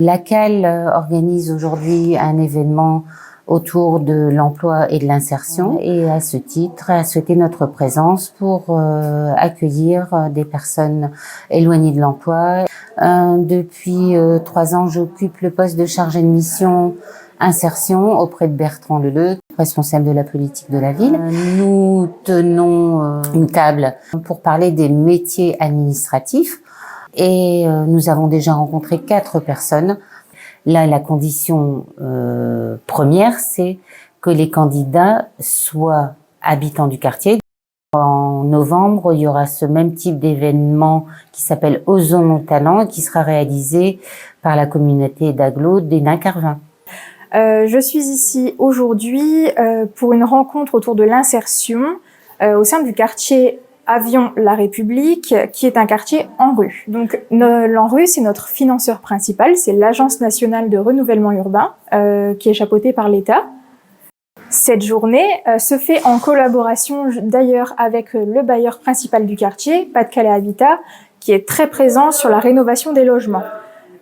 La CAL organise aujourd'hui un événement autour de l'emploi et de l'insertion et à ce titre a souhaité notre présence pour accueillir des personnes éloignées de l'emploi. Depuis 3 ans, j'occupe le poste de chargée de mission insertion auprès de Bertrand Leleu, responsable de la politique de la ville. Nous tenons une table pour parler des métiers administratifs. Et nous avons déjà rencontré 4 personnes. Là, la condition première, c'est que les candidats soient habitants du quartier. En novembre, il y aura ce même type d'événement qui s'appelle Osons nos talents et qui sera réalisé par la communauté d'agglo des Nains-Carvin. Je suis ici aujourd'hui pour une rencontre autour de l'insertion au sein du quartier Avion La République, qui est un quartier en rue. Donc l'ANRU, c'est notre financeur principal, c'est l'Agence nationale de renouvellement urbain, qui est chapeautée par l'État. Cette journée se fait en collaboration d'ailleurs avec le bailleur principal du quartier, Pas-de-Calais Habitat, qui est très présent sur la rénovation des logements.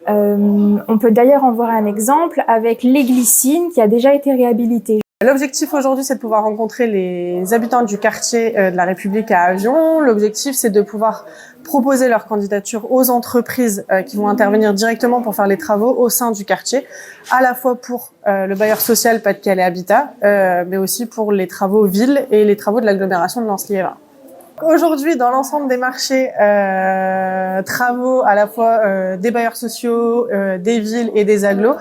On peut d'ailleurs en voir un exemple avec l'Églicine qui a déjà été réhabilitée. L'objectif aujourd'hui, c'est de pouvoir rencontrer les habitants du quartier de la République à Avion. L'objectif, c'est de pouvoir proposer leur candidature aux entreprises qui vont intervenir directement pour faire les travaux au sein du quartier, à la fois pour le bailleur social Pas-de-Calais Habitat, mais aussi pour les travaux villes et les travaux de l'agglomération de Lens-Liévin. Aujourd'hui, dans l'ensemble des marchés, travaux à la fois des bailleurs sociaux, des villes et des agglos,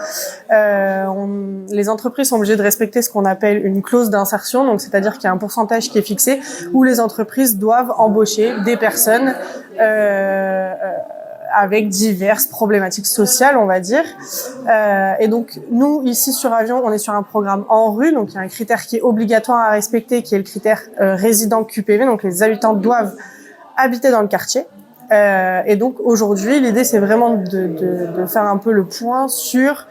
les entreprises sont obligées de respecter ce qu'on appelle une clause d'insertion, donc c'est-à-dire qu'il y a un pourcentage qui est fixé où les entreprises doivent embaucher des personnes avec diverses problématiques sociales, on va dire. Et donc, nous, ici sur Avion, on est sur un programme en rue, donc il y a un critère qui est obligatoire à respecter, qui est le critère résident QPV, donc les habitants doivent habiter dans le quartier. Et donc, aujourd'hui, l'idée, c'est vraiment de faire un peu le point sur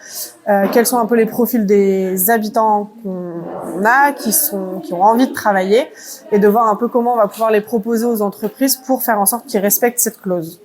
quels sont un peu les profils des habitants qu'on a, qui ont envie de travailler, et de voir un peu comment on va pouvoir les proposer aux entreprises pour faire en sorte qu'ils respectent cette clause.